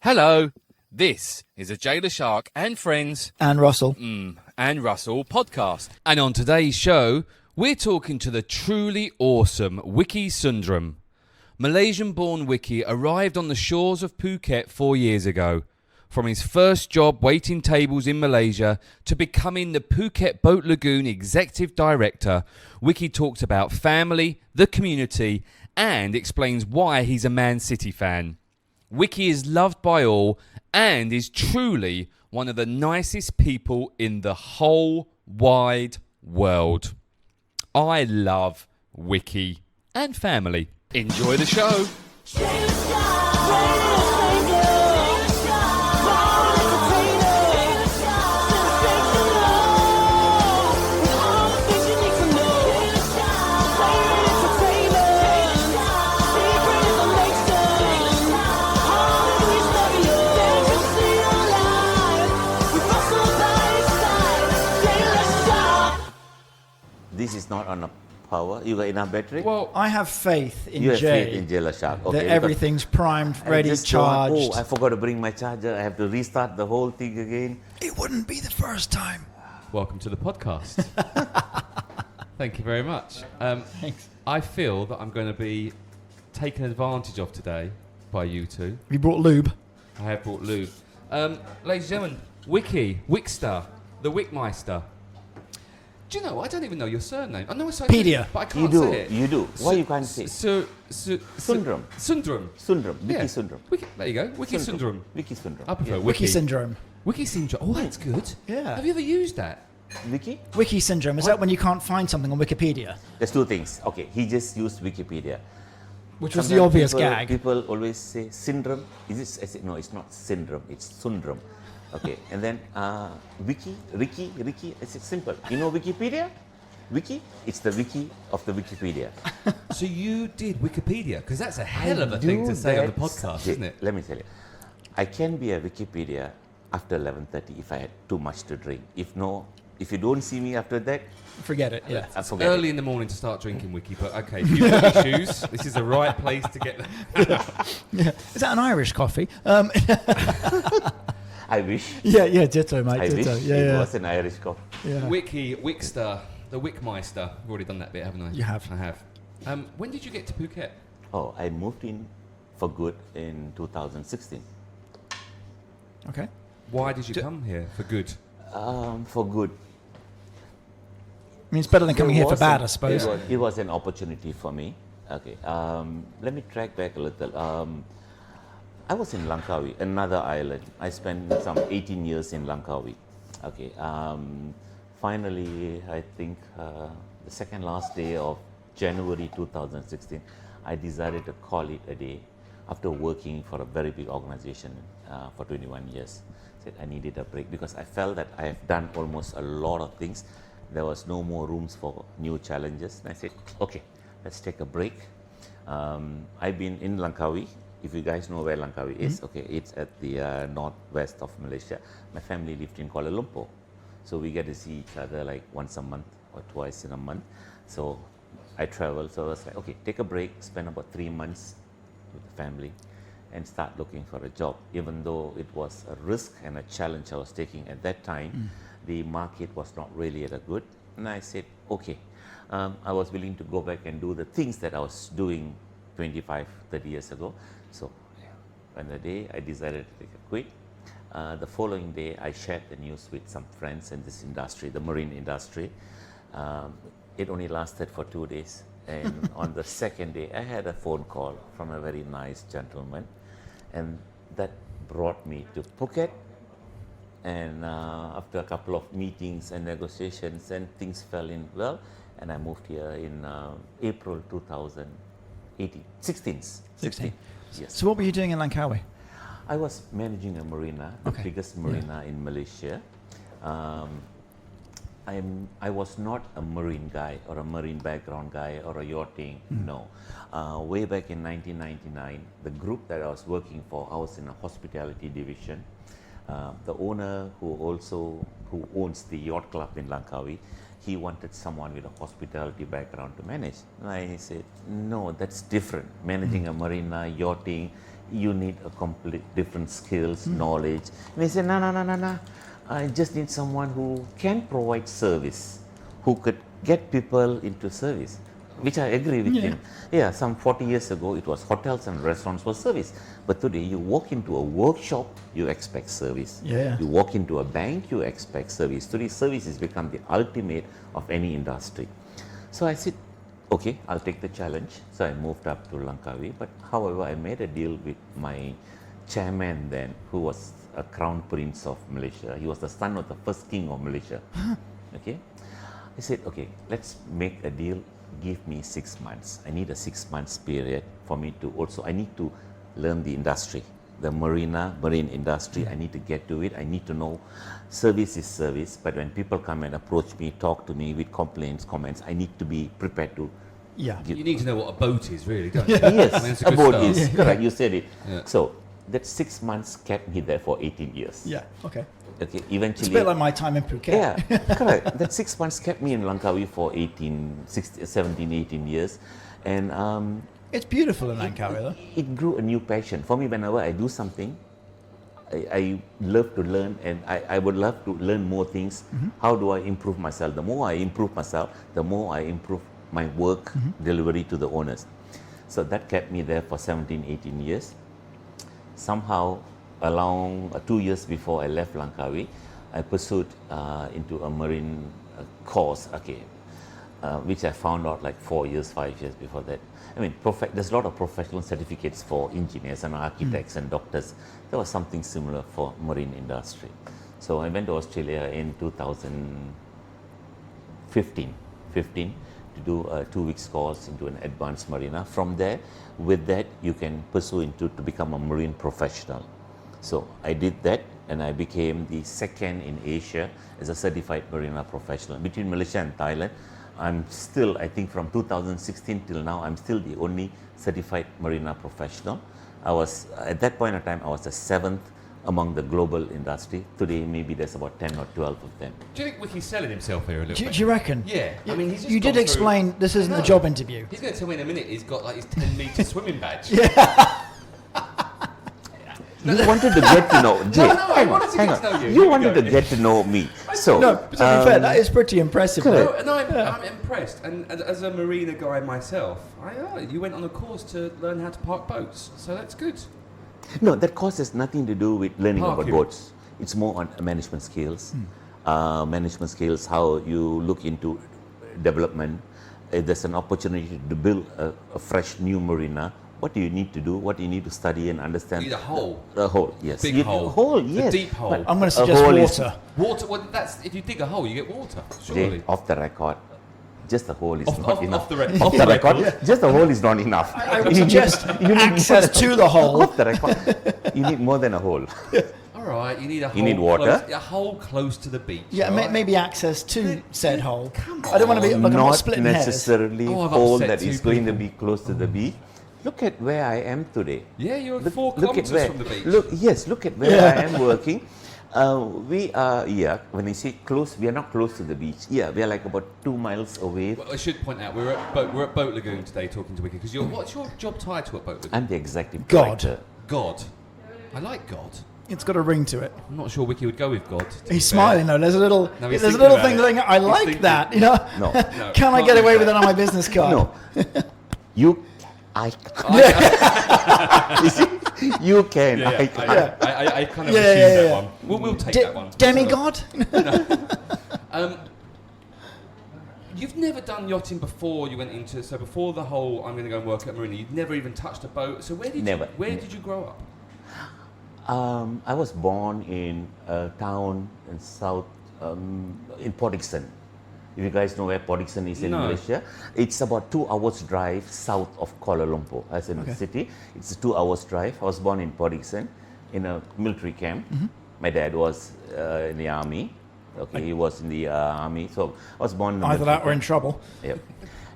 Hello, this is a Leshark and Friends And Russell. and Russell podcast. And on today's show, we're talking to the truly awesome Wicky Sundram. Malaysian-born Wicky arrived on the shores of Phuket 4 years ago. From his first job waiting tables in Malaysia to becoming the Phuket Boat Lagoon Executive Director, Wicky talks about family, the community, and explains why he's a Man City fan. Wicky is loved by all and is truly one of the nicest people in the whole wide world. I love Wicky and family. Enjoy the show. This is not on a power. You got enough battery? Well, I have faith in you have Jay faith in Leshark. that everything's primed, ready, charged. I forgot to bring my charger. I have to restart the whole thing again. It wouldn't be the first time. Welcome to the podcast. Thank you very much. Thanks. I feel that I'm going to be taken advantage of today by you two. You brought lube. I have brought lube. Ladies and gentlemen, Wicky, Wickstar, the Wickmeister. Do you know, I don't even know your surname. I know it's Pedia. but I You can't do. say it. You do. Why you can't say? Sundram. Sundram. Wicky Yeah. Sundram. There you go. Wicky Sundram. Wicky Sundram. I prefer Yeah. Wicky. Wicky syndrome. Wicky Sundram. Oh, that's good. Yeah. Have you ever used that? Wiki? Wiki syndrome. Is that when you can't find something on Wikipedia? There's two things. Okay, he just used Wikipedia. Which was the Sometimes obvious people, gag. People always say syndrome. Is this? I say, no, it's not syndrome. It's Sundram. Okay, and then Wiki, Ricky. It's simple. You know Wikipedia? Wiki? It's the wiki of the Wikipedia. So you did Wikipedia? Because that's a hell I of a thing do to say on the that podcast, subject. isn't it? Let me tell you. I can be a Wikipedia after 11:30 if I had too much to drink. If you don't see me after that, Forget it. Yeah. I forget Early it. in the morning to start drinking Wicky, but okay, if you've got issues, this is the right place to get them. Yeah. Is that an Irish coffee? I wish. Yeah, ditto, mate. I wish Ditto. it Yeah, was an Irish cup. yeah. Wicky, Wickstar, the Wickmeister. I've already done that bit, haven't I? You have. I have. When did you get to Phuket? Oh, I moved in for good in 2016. Okay. Why did you come here for good? For good. I mean, it's better than coming There here for was bad, an- I suppose. It was an opportunity for me. Okay. Let me track back a little. I was in Langkawi, another island. I spent some 18 years in Langkawi. Okay. Finally, I think the second last day of January 2016, I decided to call it a day after working for a very big organization for 21 years. Said I needed a break because I felt that I have done almost a lot of things. There was no more rooms for new challenges. And I said, okay, let's take a break. I've been in Langkawi. If you guys know where Langkawi is, okay, it's at the northwest of Malaysia. My family lived in Kuala Lumpur. So we get to see each other like once a month or twice in a month. So I travel. So I was like, okay, take a break, spend about 3 months with the family and start looking for a job. Even though it was a risk and a challenge I was taking at that time, the market was not really that good. And I said, okay, I was willing to go back and do the things that I was doing 25, 30 years ago. So on the day I decided to take a quit. The following day, I shared the news with some friends in this industry, the marine industry. It only lasted for 2 days. And on the second day, I had a phone call from a very nice gentleman. And that brought me to Phuket. And after a couple of meetings and negotiations, and things fell in well. And I moved here in April 2016. 16. Yes. So what were you doing in Langkawi? I was managing a marina, the Okay. biggest marina in Malaysia. I was not a marine guy or a marine background guy or a yachting, no. Way back in 1999, the group that I was working for, I was in a hospitality division. The owner who owns the yacht club in Langkawi, he wanted someone with a hospitality background to manage. And I said, no, that's different. Managing a marina, yachting, you need a complete different skills, knowledge. And he said, no. I just need someone who can provide service, who could get people into service, which I agree with him. Yeah, some 40 years ago, it was hotels and restaurants for service. But today, you walk into a workshop, you expect service. Yeah. You walk into a bank, you expect service. Today, service has become the ultimate of any industry. So I said, okay, I'll take the challenge. So I moved up to Langkawi. But however, I made a deal with my chairman then, who was a crown prince of Malaysia. He was the son of the first king of Malaysia. Okay. I said, okay, let's make a deal. Give me 6 months. I need a 6 months period for me to also, I need to learn the industry, the marine industry. I need to get to it. I need to know service is service. But when people come and approach me, talk to me with complaints, comments, I need to be prepared to. Yeah. You need to know what a boat is, really, don't you? Yes, I mean, it's a good boat start. is correct. You said it. Yeah. So that 6 months kept me there for 18 years. Yeah. Okay. Okay, It's eventually. a bit like my time in Phuket. Yeah, correct. That 6 months kept me in Langkawi for 17, 18 years. And It's beautiful in Langkawi, though. it grew a new passion. For me, whenever I do something, I love to learn, and I would love to learn more things. How do I improve myself? The more I improve myself, the more I improve my work delivery to the owners. So that kept me there for 17, 18 years. Somehow, along 2 years before I left Langkawi, I pursued into a marine course, which I found out like 4 years, 5 years before that. I mean, there's a lot of professional certificates for engineers and architects and doctors. There was something similar for marine industry. So I went to Australia in 2015 to do a 2 weeks course into an advanced marina. From there, with that, you can pursue to become a marine professional. So I did that, and I became the second in Asia as a certified marina professional. Between Malaysia and Thailand, I'm still, I think from 2016 till now, I'm still the only certified marina professional. I was, at that point in time, I was the 7th among the global industry. Today, maybe there's about 10 or 12 of them. Do you think Wicky's selling himself here a little Do bit? you reckon? Yeah. I mean, he's just You gone did through- explain this isn't I a know. job interview. He's going to tell me in a minute he's got like his 10-metre swimming badge. You wanted to get to know, Jay. No, I wanted to get to know you. Here You we wanted go. to get to know me. So, No, but to be fair, that is pretty impressive. correct. though. No, I'm impressed. And as a marina guy myself, you went on a course to learn how to park boats. So that's good. no, that course has nothing to do with learning about Parking. boats. It's more on management skills. Management skills, how you look into development. If there's an opportunity to build a fresh new marina, what do you need to do? What do you need to study and understand? You need a hole. A hole, yes. Big You- hole. Hole, yes. A deep hole. But I'm going to a suggest hole is- water. Water, well, that's, if you dig a hole, you get water, Jay, surely. off the record, just a hole is Off- not off- enough. off the re- Off the record, just a hole is not enough. I would You need- suggest you need access to the hole. Off the record, you need more than a hole. All right, you need a hole. You need water? A hole close to the beach. Yeah, all right? maybe access to said hole. Come I don't want to be on. like I'm not Not splitting hairs. necessarily Oh, I've hole upset that two is going to people. be close to the beach. Look at where I am today. Yeah, you're Look, 4 look at kilometres where. from the beach. Look at where I am working. We are, when I say close, we are not close to the beach. Yeah, we are like about 2 miles away. Well, I should point out, we're at Boat Lagoon today talking to Wicky, because what's your job title at Boat Lagoon? I'm the executive God. director. God. I like God. It's got a ring to it. I'm not sure Wicky would go with God. to be He's fair. smiling though. There's a little, No, he's there's a thinking little about thing it. going. I He's like thinking. that. You know. No, No, Can I can't get do away with that. it on my business card? no. You, I, you see, you can. Yeah, I, I kind of Yeah, assumed yeah, that yeah. one. We'll take that one. Demigod. You've never done yachting before you went into, so before the whole I'm going to go and work at Marina, you've never even touched a boat. So Never. Where did you grow up? I was born in a town in South, in Port Dickson. If you guys know where Port Dickson is in No. Malaysia, it's about 2 hours drive south of Kuala Lumpur, as in the city. It's a 2 hours drive. I was born in Port Dickson in a military camp. My dad was in the army. Okay, he was in the army. So I was born in the Either military that or in trouble. Yep.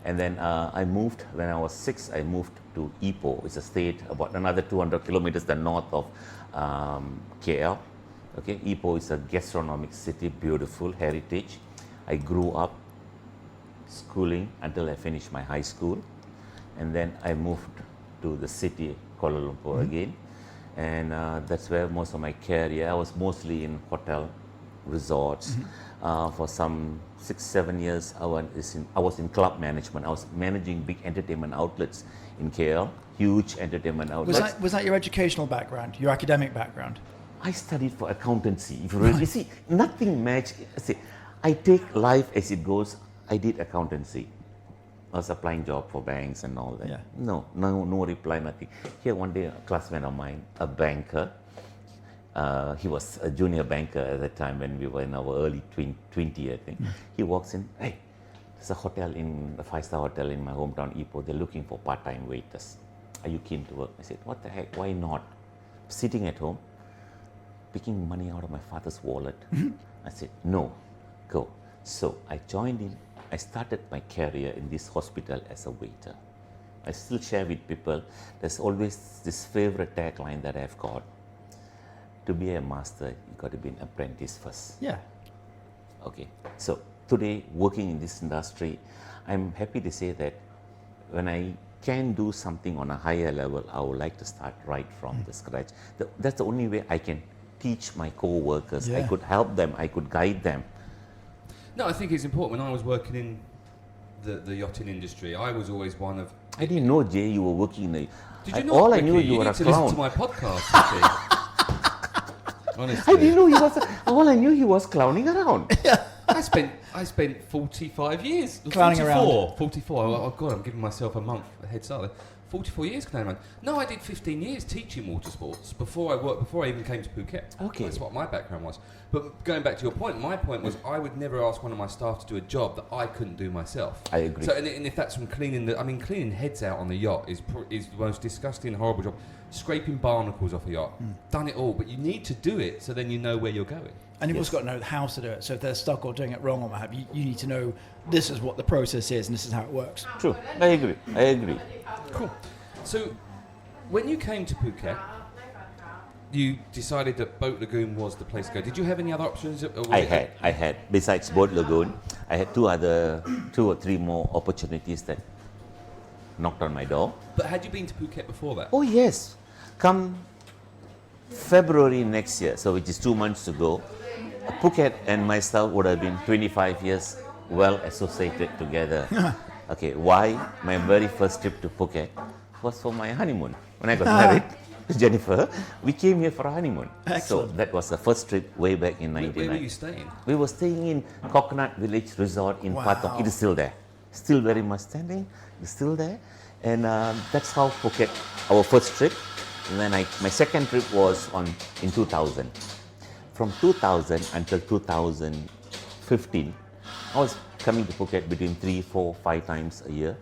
And then I moved, when I was 6, I moved to Ipoh. It's a state about another 200 kilometers the north of KL. Okay, Ipoh is a gastronomic city, beautiful, heritage. I grew up schooling until I finished my high school. And then I moved to the city, Kuala Lumpur again. and that's where most of my career. I was mostly in hotel, resorts. For some 6-7 years, I was in club management. I was managing big entertainment outlets in KL, huge entertainment outlets. Was that your educational background, your academic background? I studied for accountancy. If you really see, nothing matched. See, I take life as it goes. I did accountancy. I was applying job for banks and all that. Yeah. No reply, nothing. Here one day, a classmate of mine, a banker, he was a junior banker at that time when we were in our early 20, I think. He walks in, hey, there's a hotel a 5-star hotel in my hometown, Ipoh. They're looking for part-time waiters. Are you keen to work? I said, what the heck, why not? Sitting at home, picking money out of my father's wallet. I said, no, go. So I joined in. I started my career in this hospital as a waiter. I still share with people, there's always this favorite tagline that I've got. To be a master, you got to be an apprentice first. Yeah. Okay, so today working in this industry, I'm happy to say that when I can do something on a higher level, I would like to start right from the scratch. That's the only way I can teach my co-workers. I Yeah. could help them, I could guide them. No, I think it's important. When I was working in the yachting industry, I was always one of. I didn't know, Jay, you were working in the... Did you not? all I Wicky? knew you were need a to listen clown. to my podcast. Wicky. Honestly, I didn't know he was... all I knew he was clowning around. I spent 45 years Clowning 44. 44. Oh God, I'm giving myself a month a head start there. 44 years clowning around. No, I did 15 years teaching water sports before I even came to Phuket. Okay. That's what my background was. But going back to your point, my point was I would never ask one of my staff to do a job that I couldn't do myself. I agree. So, and if that's from cleaning cleaning heads out on the yacht is the most disgusting, horrible job. Scraping barnacles off a yacht, done it all, but you need to do it so then you know where you're going. And you've also got to know how to do it. So if they're stuck or doing it wrong or what have you, you need to know this is what the process is and this is how it works. True, I agree. Cool. So, when you came to Phuket, you decided that Boat Lagoon was the place to go. Did you have any other options? Or was it- I had. Besides Boat Lagoon, I had two or three more opportunities that knocked on my door. But had you been to Phuket before that? Oh yes, come February next year, so which is 2 months ago, Phuket and myself would have been 25 years well associated together. Okay, why? My very first trip to Phuket was for my honeymoon. When I got married to Jennifer, we came here for a honeymoon. Excellent. So that was the first trip way back in Where were 1999. you staying? We were staying in Coconut Village Resort in Wow. Patong. It is still there. Still very much standing. It's still there. And that's how Phuket, our first trip. And then my second trip was in 2000. From 2000 until 2015, I was coming to Phuket between 3, 4, 5 times a year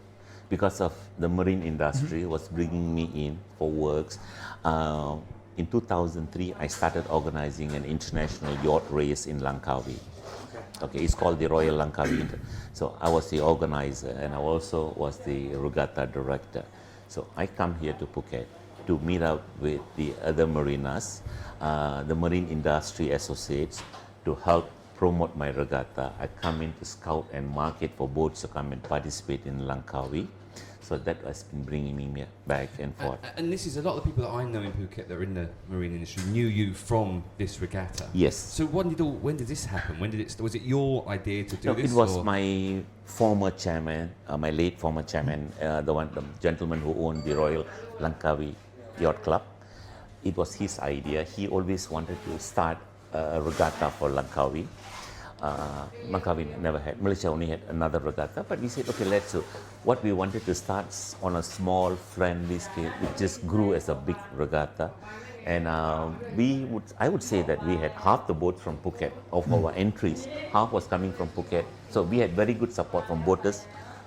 because of the marine industry was bringing me in for works. In 2003, I started organizing an international yacht race in Langkawi. Okay, it's called the Royal Langkawi. So I was the organizer and I also was the regatta director. So I come here to Phuket to meet up with the other marinas, the Marine Industry Associates, to help promote my regatta. I come in to scout and market for boats to come and participate in Langkawi. So that has been bringing me back and forth. And this is a lot of the people that I know in Phuket that are in the marine industry knew you from this regatta. Yes. So when did this happen? Was it your idea to do No, this? it was or- my former chairman, my late former chairman, the gentleman who owned the Royal Langkawi Yacht Club. It was his idea. He always wanted to start a regatta for Langkawi. Langkawi never had, Malaysia only had another regatta, but we said, okay, let's do. What we wanted to start on a small, friendly scale, it just grew as a big regatta. And I would say that we had half the boats from Phuket, of our entries, half was coming from Phuket. So we had very good support from boaters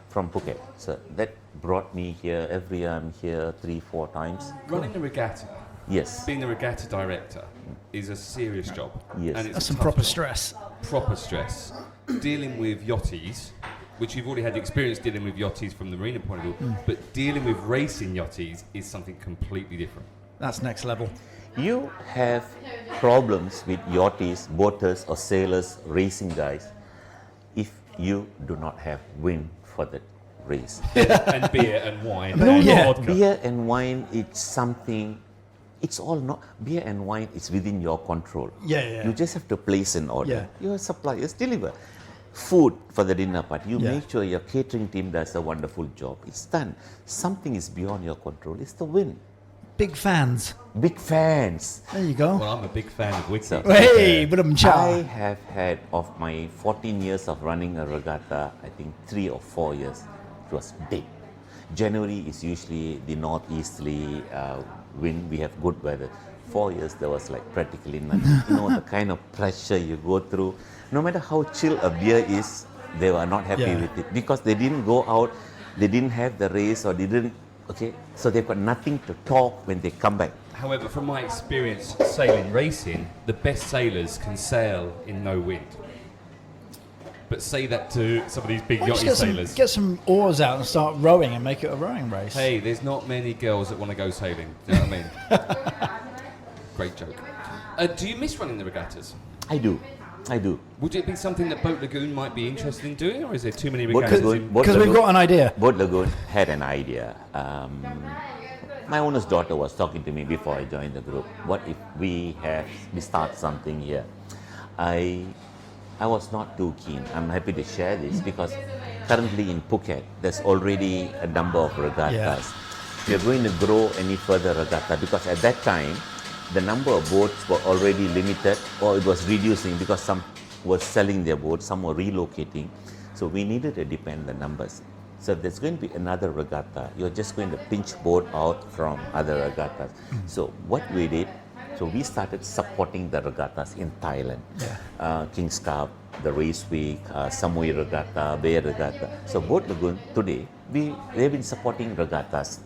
from Phuket. So that brought me here. Every year I'm here 3, 4 times. Running the regatta, Yes, being the regatta director, is a serious job. Yes. And it's That's a some tough proper job. stress. Proper stress. Dealing with yachties, which you've already had the experience dealing with yachties from the marina point of view, but dealing with racing yachties is something completely different. That's next level. you have problems with yachties, boaters or sailors, racing guys, if you do not have wind for the race. And beer and wine No, and yeah. vodka. Beer and wine, it's something it's all not beer and wine. It's within your control. Yeah. You just have to place an order. Yeah. Your suppliers deliver. Food for the dinner party. You Yeah. make sure your catering team does a wonderful job. It's done. Something is beyond your control. It's the win. Big fans. Big fans. There you go. Well, I'm a big fan of Wicky. So- Hey, but I have had, of my 14 years of running a regatta, I think 3 or 4 years, it was big. January is usually the northeasterly wind. We have good weather. 4 years, there was like practically nothing. You know, the kind of pressure you go through. No matter how chill a beer is, they were not happy Yeah. with it because they didn't go out, they didn't have the race or they didn't, okay? So they've got nothing to talk when they come back. However, from my experience sailing racing, the best sailors can sail in no wind. But say that to some of these big Why don't yachty you sailors. get some oars out and start rowing and make it a rowing race. Hey, there's not many girls that want to go sailing. Do you know what I mean? Great joke. Do you miss running the regattas? I do. Would it be something that Boat Lagoon might be interested in doing, or is there too many Boat regattas? Lagoon- Boat Because we've Lagoon- got an idea. Boat Lagoon had an idea. My owner's daughter was talking to me before I joined the group. What if we start something here? I was not too keen. I'm happy to share this because currently in Phuket, there's already a number of regattas. We are going to grow any further regatta because at that time, the number of boats were already limited or it was reducing because some were selling their boats, some were relocating. So we needed to depend the numbers. So if there's going to be another regatta, you're just going to pinch boat out from other regattas. So what we did, so we started supporting the regattas in Thailand. King's Cup, the Race Week, Samui Regatta, Bay Regatta. So Boat Lagoon today, they've been supporting regattas.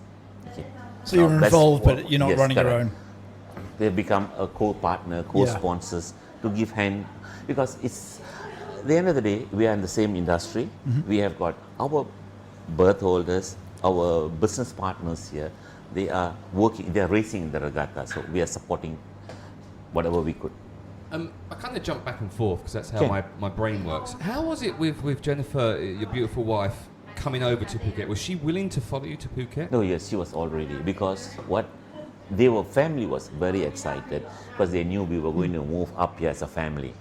Okay. So you're Now, that's involved, what- but you're not yes, running your correct. own. They've become a co-partner, co-sponsors to give hand because it's at the end of the day we are in the same industry. We have got our berth holders, our business partners here. They are working, they are racing in the regatta, so we are supporting whatever we could. I kind of jump back and forth because that's how Okay. my brain works. How was it with Jennifer, your beautiful wife, coming over to Phuket? Was she willing to follow you to Phuket? No, yes, she was already because family was very excited because they knew we were going to move up here as a family.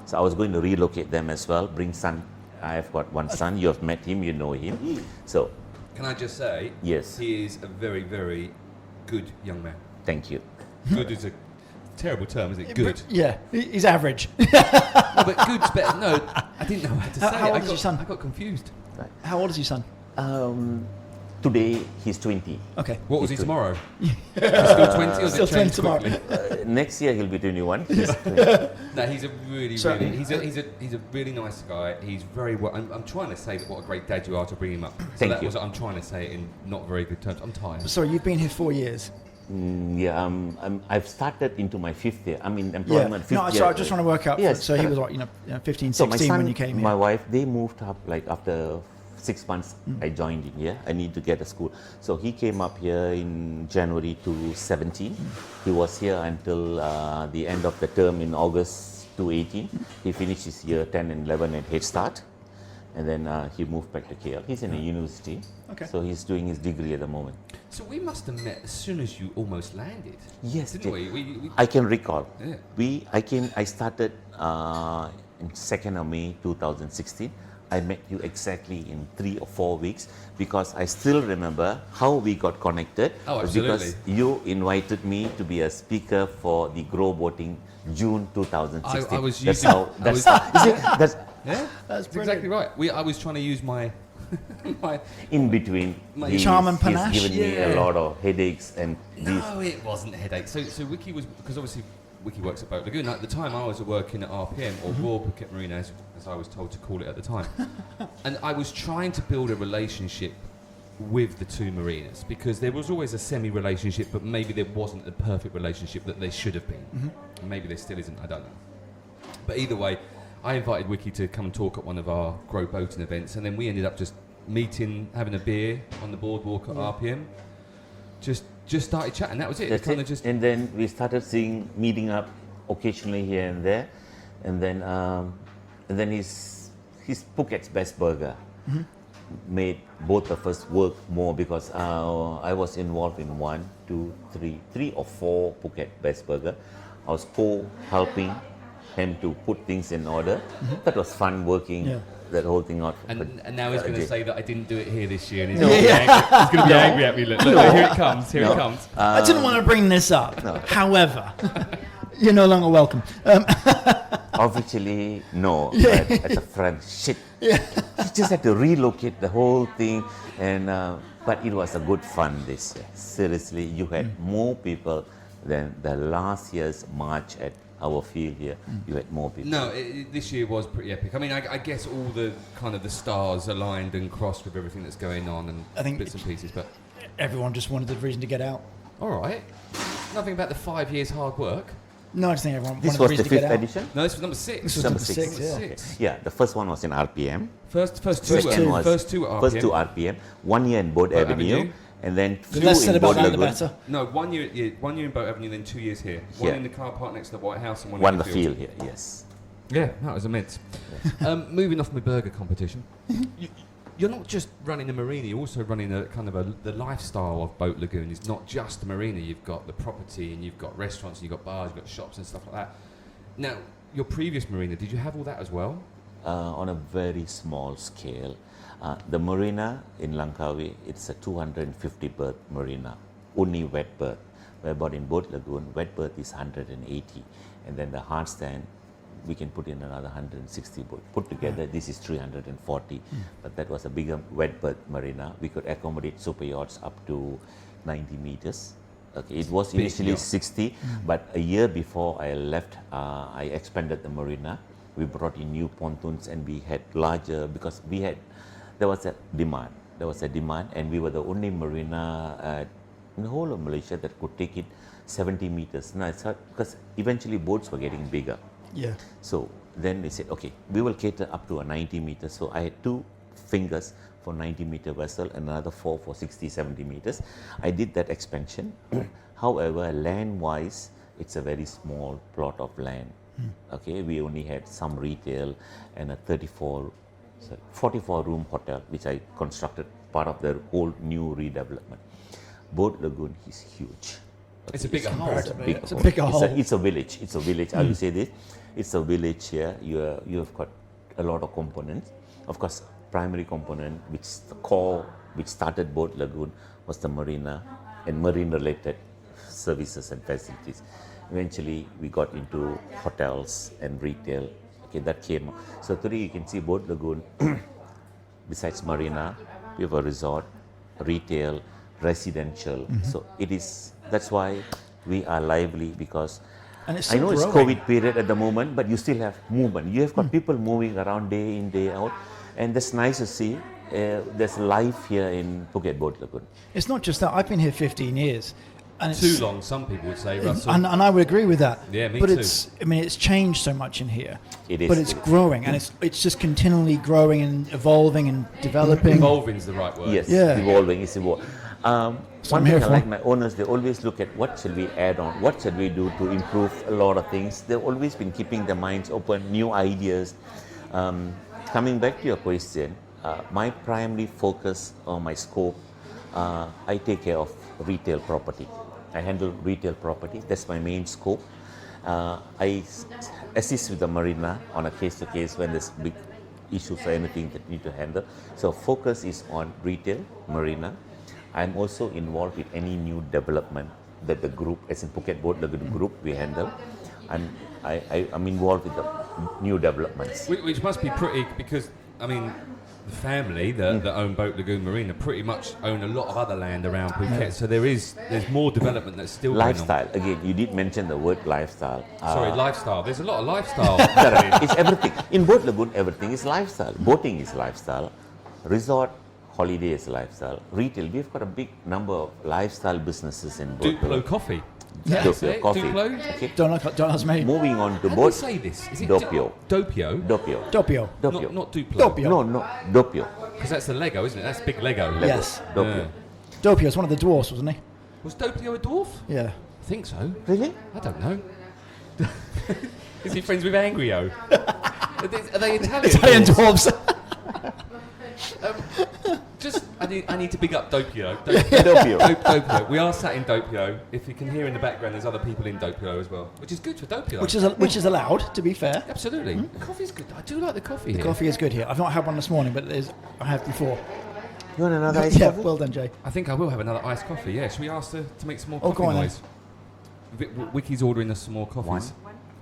So I was going to relocate them as well, bring son. I have got one son, you have met him, you know him. So, Can I just say, yes, he is a very, very good young man. thank you. Good is a terrible term, isn't it? Good. Yeah, he's average. No, but good's better. No, I didn't know how to say How it. old is your son? I got confused. How old is your son? Today he's 20. Okay. What was he He's good. tomorrow? He's still 20 or Still did it change 20 tomorrow. quickly? Next year he'll be 21. He's No, he's a really, So- really, he's a really nice guy. He's very well. I'm trying to say that what a great dad you are to bring him up. So Thank that you. was, I'm trying to say it in not very good terms. I'm tired. Sorry, you've been here 4 years. I've started into my 5th year. I'm in Yeah. employment 5th No, year. sorry, I'm just trying to work out. Yes, So he correct. was what, 15, So my 16 son, when you came my here. wife, they moved up like after 6 months. I joined in here. I need to get a school. So he came up here in January 2017. He was here until the end of the term in August 2018. He finished his year 10 and 11 at Head Start. And then he moved back to KL. He's in a university. Okay. So he's doing his degree at the moment. So we must have met as soon as you almost landed. Yes, Didn't we? I can recall. Yeah. I started in 2nd of May 2016. I met you exactly in 3 or 4 weeks because I still remember how we got connected. Oh, was absolutely. Because you invited me to be a speaker for the Grow Boating June 2016. I was that's using- how. I That's was- how. You see, that's Yeah, That's exactly right. I was trying to use my my. in between. My charm and he's panache, given me a yeah. lot of headaches and these. No, it wasn't a headache. So Wicky was, because obviously Wicky works at Boat Lagoon. At the time, I was working at RPM, or Royal Phuket Marina, as I was told to call it at the time. And I was trying to build a relationship with the two marinas because there was always a semi-relationship, but maybe there wasn't a perfect relationship that there should have been. And maybe there still isn't. I don't know. But either way, I invited Wicky to come and talk at one of our Grow Boating events, and then we ended up just meeting, having a beer on the boardwalk at RPM. Just started chatting. That was it. That's Kind it. of just. And then we started meeting up occasionally here and there, and then he's Phuket's best burger. made both of us work more because I was involved in three or four Phuket Best Burger. I was helping him to put things in order. That was fun working that whole thing out. And now he's going to say that I didn't do it here this year, and he's going to be angry at me. Look, here it comes. Here it comes. I didn't want to bring this up. However, you're no longer welcome. Officially, no. But as a friend, shit. He just had to relocate the whole thing, and but it was a good fun this year. Seriously, you had more people than the last year's March at our field here. You had more people. No, this year was pretty epic. I mean, I guess all the kind of the stars aligned and crossed with everything that's going on and I think bits and pieces, but everyone just wanted the reason to get out. all right. Nothing about the 5 years hard work. No, I just think everyone This wanted was the the reason to get fifth out. edition. No, this was number 6. This was Number number six. 6, yeah. 6. Yeah, the first one was in RPM. First two Second were was first two were first RPM. two RPM. 1 year in Boat Boat Avenue, Avenue. and then The few less said in about Boat that, the Lagoon. better. No, 1 year, 1 year in Boat Avenue, then 2 years here. One Yeah. in the car park next to the White House and one One in the field here. Yes. Yeah, that was immense. Moving off my burger competition, you're not just running a marina, you're also running a kind of the lifestyle of Boat Lagoon. It's not just the marina, you've got the property and you've got restaurants and you've got bars, you've got shops and stuff like that. Now, your previous marina, did you have all that as well? On a very small scale. The marina in Langkawi, it's a 250 berth marina, only wet berth. Whereby in Boat Lagoon, wet berth is 180, and then the hard stand, we can put in another 160 boat. Put together, this is 340. But that was a bigger wet berth marina. We could accommodate super yachts up to 90 meters. Okay, it was Big initially yacht. 60, but a year before I left, I expanded the marina. We brought in new pontoons and we had larger, because there was a demand. There was a demand, and we were the only marina in the whole of Malaysia that could take it 70 meters. Now it's hard because eventually boats were getting bigger. Yeah. So then they said, okay, we will cater up to a 90 meters. So I had 2 fingers for 90 meter vessel and another 4 for 60, 70 meters. I did that expansion. However, land wise, it's a very small plot of land. Okay, we only had some retail and a 44 room hotel, which I constructed part of the whole new redevelopment. Boat Lagoon is huge. It's a bigger hole. It's a bigger hole. It's a village. It's a village. I will say this. It's a village here. You have got a lot of components. Of course, primary component, which the core, which started Boat Lagoon, was the marina and marine-related services and facilities. Eventually, we got into hotels and retail. Okay, that came. So today you can see Boat Lagoon. Besides marina, we have a resort, retail, residential. So it is. That's why we are lively, because And it's I know still it's growing. COVID period at the moment, but you still have movement. You have got people moving around day in, day out, and that's nice to see. There's life here in Phuket Boat Lagoon. It's not just that. I've been here 15 years. And it's, Too long, some people would say, Russell. And I would agree with that. Yeah, me but too. it's changed so much in here. It is, But it's it is. growing, and it's just continually growing and evolving and developing. Evolving's the right word. Yes, Yeah. evolving is evolving. So One I'm thing here I for. like my owners, they always look at what should we add on, what should we do to improve a lot of things. They've always been keeping their minds open, new ideas. Coming back to your question, my primary focus or my scope, I take care of retail property. I handle retail property. That's my main scope. I assist with the marina on a case-to-case when there's big issues or anything that need to handle. So focus is on retail, marina. I'm also involved with any new development that the group, as in Phuket Boat Lagoon group, we handle. I'm involved with the new developments. Which must be pretty, because, I mean, the family that own Boat Lagoon Marina pretty much own a lot of other land around Phuket. So there's more development that's still Lifestyle, again, you did mention the word lifestyle. going on. Sorry, lifestyle. There's a lot of lifestyle. Correct. It's everything. In Boat Lagoon, everything is lifestyle. Boating is lifestyle. Resort, holiday is lifestyle. Retail, we've got a big number of lifestyle businesses in Boat Duplo Lagoon. coffee. Yeah. Dopio coffee. Duplo? Okay. Don't ask me. Moving on to How do you boat. say this? Is it Doppio. Doppio? Doppio. Doppio. Doppio. Not Duplo. Doppio. No, Doppio. Because that's the Lego, isn't it? That's big Lego. Yes. Doppio. Yeah. Doppio's one of the dwarfs, wasn't he? Was Doppio a dwarf? Yeah. I think so. Really? I don't know. Is he friends with Angrio? Are they Italian? Italian dwarfs? dwarfs. I need to big up Doppio. Doppio. Doppio. We are sat in Doppio. If you can hear in the background, there's other people in Doppio as well, which is good for Doppio. Which is allowed, to be fair. Absolutely. The coffee's good. I do like the coffee The here. coffee is good here. I've not had one this morning, but I have before. You want another iced Yeah, coffee? well done, Jay. I think I will have another iced coffee. Yeah. Should we ask her to make some more Oh, coffee go on then. noise? Wicky's ordering us some more coffees.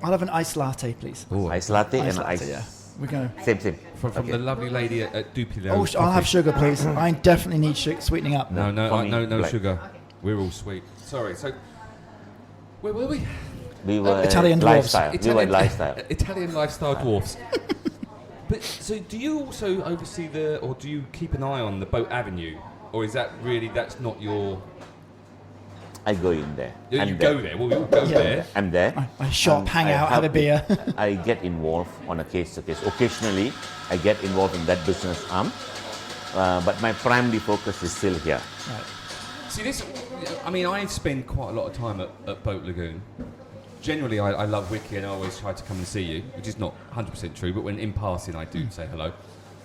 I'll have an iced latte, please. Oh, Iced latte Iced and latte, ice. yeah. We're going to... Same. from the lovely lady at Duplo. Oh, I'll have sugar, please. I definitely need sweetening up. No, For me, no black. sugar. We're all sweet. Sorry. So, where were we? We were Italian dwarfs. lifestyle. We were lifestyle. Italian lifestyle dwarfs. But so, do you also oversee or do you keep an eye on the Boat Avenue, or is that's not your? I go in there. You I'm go there. Well, we all go Yeah. there. I'm there. I shop, And hang I out, have a help beer. I get involved on a case to case. Occasionally, I get involved in that business arm, but my primary focus is still here. Right. See this. I mean, I spend quite a lot of time at Boat Lagoon. Generally, I love Wicky and I always try to come and see you, which is not 100% true, but when in passing I do say hello.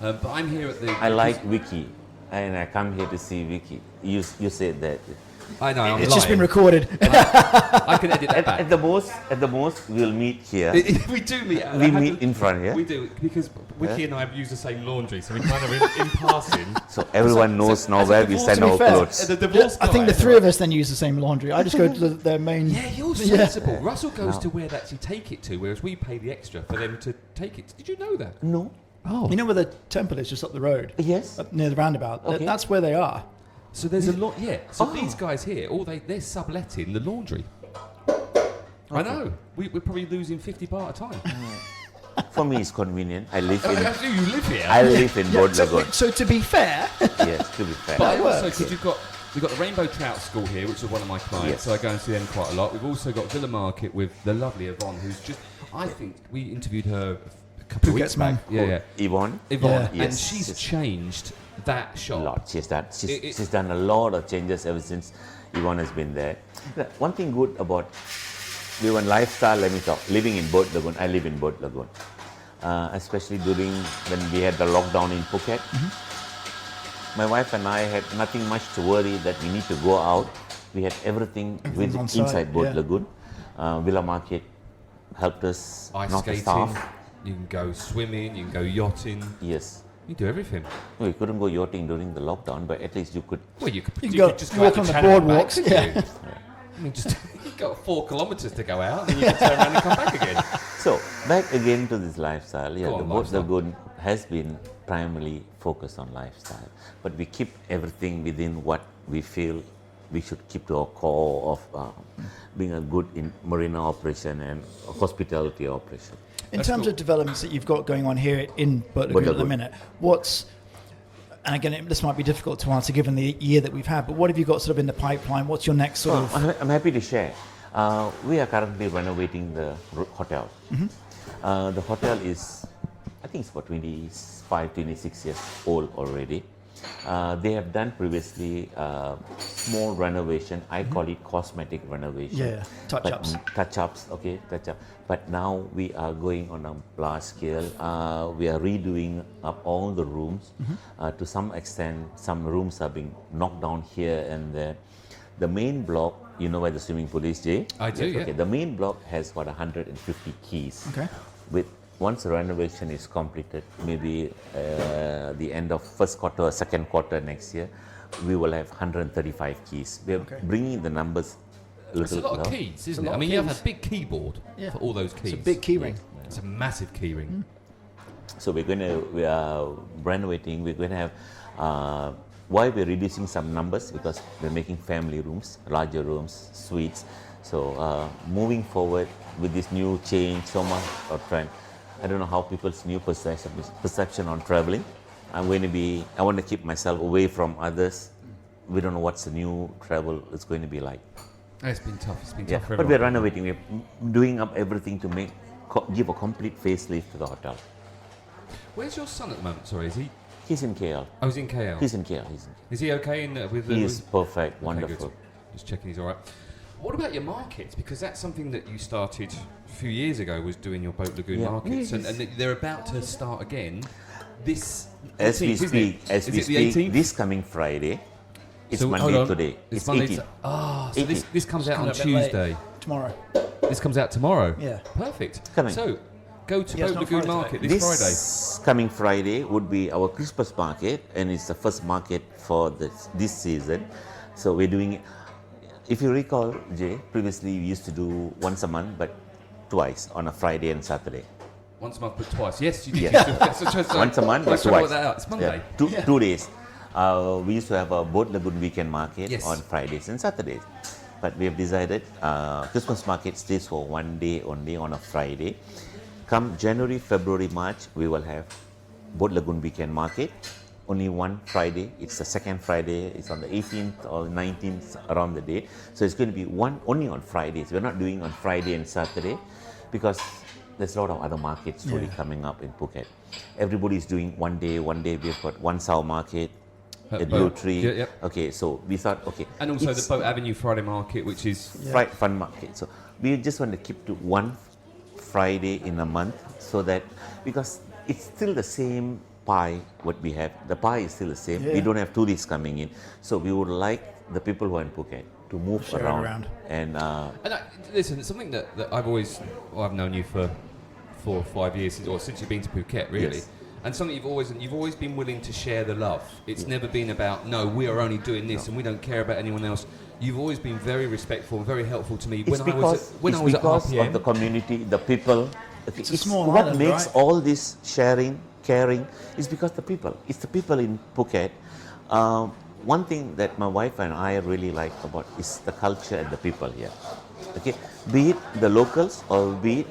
But I'm here at the... I like Wicky, and I come here to see Wicky. You said that. I know, I'm It's just been lying. recorded. I can edit that back. At the most, we'll meet here. We do meet. We meet in front here. We do, because Wicky and I have used the same laundry, so we kind of in passing. So everyone knows now as a where we divorce- send to be our fair, clothes. The divorce I think guy, the three of us then use the same laundry. I just go to their main... Yeah, you're sensible. Russell goes to where they actually take it to, whereas we pay the extra for them to take it. Did you know that? No. Oh. You know where the temple is, just up the road? Yes. Up near the roundabout. Okay. That's where they are. So there's a lot, yeah. So these guys here, they're subletting the laundry. I know. We're probably losing 50 baht a time. For me, it's convenient. I live in. Actually, you live here. I live in Boat Lagoon. So to be fair, Yes, to be fair. But also, works. because we've got the Rainbow Trout School here, which is one of my clients, Yes. so I go and see them quite a lot. We've also got Villa Market with the lovely Yvonne, who's just, I think we interviewed her a couple of weeks Phuket's mum. back. Yeah. Yvonne. Yvonne, Yeah. and Yes. she's changed that A shop. lot. She's done. It- She's done a lot of changes ever since Yvonne has been there. One thing good about Yvonne lifestyle, let me talk. Living in Boat Lagoon, I live in Boat Lagoon. Especially during when we had the lockdown in Phuket. My wife and I had nothing much to worry that we need to go out. We had everything Everything's on site, inside Boat yeah. Lagoon. Villa Market helped us, Ice not the skating, staff. you can go swimming, you can go yachting, Yes. you do everything. We couldn't go yachting during the lockdown, but at least you could. Well, you could, You you can could just walk go out on the Channel and back, boardwalks, couldn't yeah. you? I mean, just you've got 4 kilometres to go out, and then you can turn around and come back again. So back again to this lifestyle. Yeah, Go the on, Boat lifestyle. Lagoon has been primarily focused on lifestyle, but we keep everything within what we feel we should keep to our core of being a good in Marina operation and hospitality operation. in That's terms cool. of developments that you've got going on here in Boat Boat Lagoon at the Lagoon. minute, and again, this might be difficult to answer given the year that we've had, but what have you got sort of in the pipeline? What's your next sort of... I'm happy to share. We are currently renovating the hotel. The hotel is, I think it's about 25, 26 years old already. They have done previously small renovation. I call it cosmetic renovation. Yeah, touch-ups. Touch-ups, okay, touch-up. But now we are going on a large scale. We are redoing up all the rooms. To some extent, some rooms are being knocked down here and there. The main block, you know where the swimming pool is, Jay? I do, yeah. Okay, the main block has about 150 keys. Okay. Once the renovation is completed, maybe the end of first quarter or second quarter next year, we will have 135 keys. We are bringing the numbers a It's a little lot of low. keys, isn't a it? lot I of mean, you have keys. a big keyboard Yeah. for all those keys. It's a big key ring. It's a massive key ring. So we are renovating. We're going to have. Why we're reducing some numbers? Because we're making family rooms, larger rooms, suites. So moving forward with this new change, so much of trend. I don't know how people's new perception on traveling. I want to keep myself away from others. We don't know what's the new travel is going to be like. It's been tough. It's been Yeah, tough for but we're everyone. renovating. We're doing up everything to give a complete facelift to the hotel. Where's your son at the moment? Sorry, is he? He's in KL. Oh, he's in KL. He's in KL. Is he okay with the? He is perfect, Okay, wonderful. good. Just checking he's all right. What about your markets? Because that's something that you started a few years ago, was doing your Boat Lagoon Yeah. markets, Yes. and they're about to start again. this As we 18th, isn't it? speak, Is it the 18th? this coming Friday, it's So, hold Monday on. today. It's It's Monday. 18th. So this comes out on Coming a bit late. Tuesday. Tomorrow. This comes out tomorrow. Yeah. Perfect. Coming. So go to Yeah, it's Boat not Lagoon Friday Market today. this Friday. This coming Friday would be our Christmas market, and it's the first market for this season. So we're doing it. If you recall, Jay, previously we used to do once a month, but twice on a Friday and Saturday. Once a month, but twice. Yes, you did. Yeah. Yes, Once a month, Let's but try to twice. work that out. It's Monday. Yeah. 2 days. We used to have a Boat Lagoon weekend market Yes. on Fridays and Saturdays. But we have decided Christmas market stays for 1 day only on a Friday. Come January, February, March, we will have Boat Lagoon weekend market. Only one Friday. It's the second Friday. It's on the 18th or 19th around the day. So it's going to be one only on Fridays. We're not doing on Friday and Saturday because there's a lot of other markets slowly coming up in Phuket. Everybody's doing 1 day. One day we've got One Sao Market at Blue Tree. Yeah, yep. Okay, so we thought, okay. And also the it's Boat Avenue Friday Market, which is fun market. So we just want to keep to one Friday in a month so that, because it's still the same pie what we have. The pie is still the same. We Yeah. don't have tourists coming in. So we would like the people who are in Phuket to move Share it around. around. And listen, it's something that I've always, well, I've known you for 4 or 5 years, since you've been to Phuket, really. Yes. And something you've always been willing to share the love. It's never been about, no, we are only doing this and we don't care about anyone else. You've always been very respectful, very helpful to me. it's because, at of the community, the people. Okay, It's a small what island, makes right? all this sharing, caring, is because the people. It's the people in Phuket. One thing that my wife and I really like about is the culture and the people here. Okay, be it the locals or be it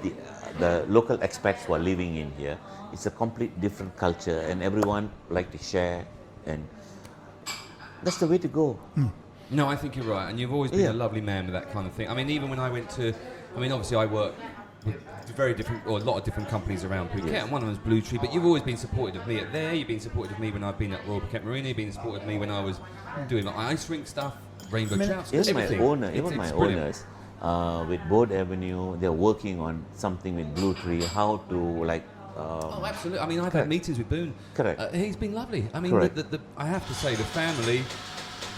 the local expats who are living in here, it's a complete different culture, and everyone like to share, and that's the way to go. No, I think you're right, and you've always been Yeah. a lovely man with that kind of thing. I mean, even when I went to, obviously I work with very different, or a lot of different companies around Phuket, Yes. and one of them is Blue Tree, but you've always been supportive of me at there, you've been supportive of me when I've been at Royal Phuket Marina, you've been supportive of me when I was doing my ice rink stuff, rainbow trouts, Even my everything. owner, It's my brilliant. owners, with Boat Avenue, they're working on something with Blue Tree, how to like. Oh, absolutely. I mean, I've had Correct. meetings with Boone. Correct. He's been lovely. I mean, Correct. I have to say, the family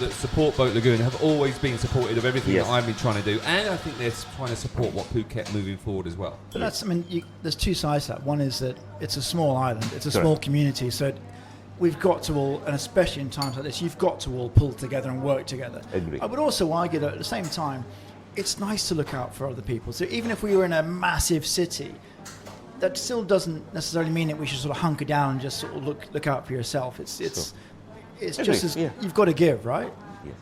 that support Boat Lagoon have always been supportive of everything Yes. that I've been trying to do, and I think they're trying to support what Phuket moving forward as well. But that's, I mean, there's two sides to that. One is that it's a small island, it's a Correct. small community, so we've got to all, and especially in times like this, you've got to all pull together and work together. Agree. I would also argue that at the same time, it's nice to look out for other people. So even if we were in a massive city, that still doesn't necessarily mean that we should sort of hunker down and just sort of look out for yourself. It's Agree, just as yeah. you've got to give, right? Yes.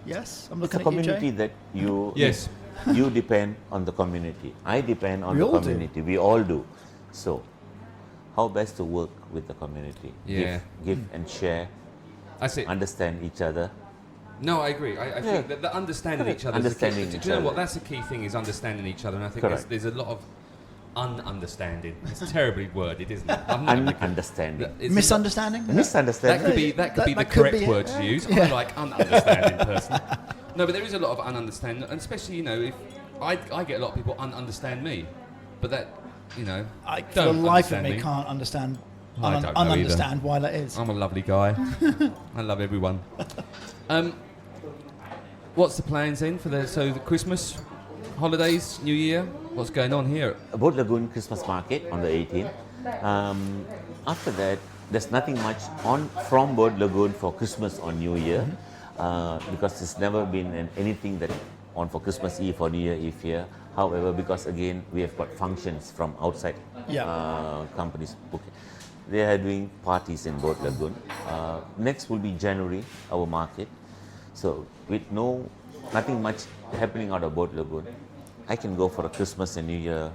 Yes, I'm It's a looking at you, community Jay. that you Yes. you depend on the community. I depend on We the all do. community. We all do. So, how best to work with the community? Yeah. Give and share. That's it. Understand each other. No, I agree. I Yeah. think that the understanding Correct. each other. is the key. Understanding Do each you know other. what? That's the key thing, is understanding each other, and I think Correct. there's a lot of ununderstanding. It's terribly worded, isn't it? I'm not gonna- Understanding. it's a lot- Misunderstanding? Misunderstanding. That could be the that could correct be it, word yeah. to use. Yeah. I'm like ununderstanding person. No, but there is a lot of ununderstanding, and especially if I get a lot of people ununderstand me, but that I, for the don't life of understand me, can't understand, I don't know either. ununderstand why that is. I'm a lovely guy. I love everyone. What's the plans then for the Christmas holidays, New Year? What's going on here? Boat Lagoon Christmas Market on the 18th. After that, there's nothing much on from Boat Lagoon for Christmas or New Year, because it's never been anything that on for Christmas Eve or New Year Eve here. However, because again we have got functions from outside companies. They are doing parties in Boat Lagoon. Next will be January, our market. So with nothing much happening out of Boat Lagoon, I can go for a Christmas and New Year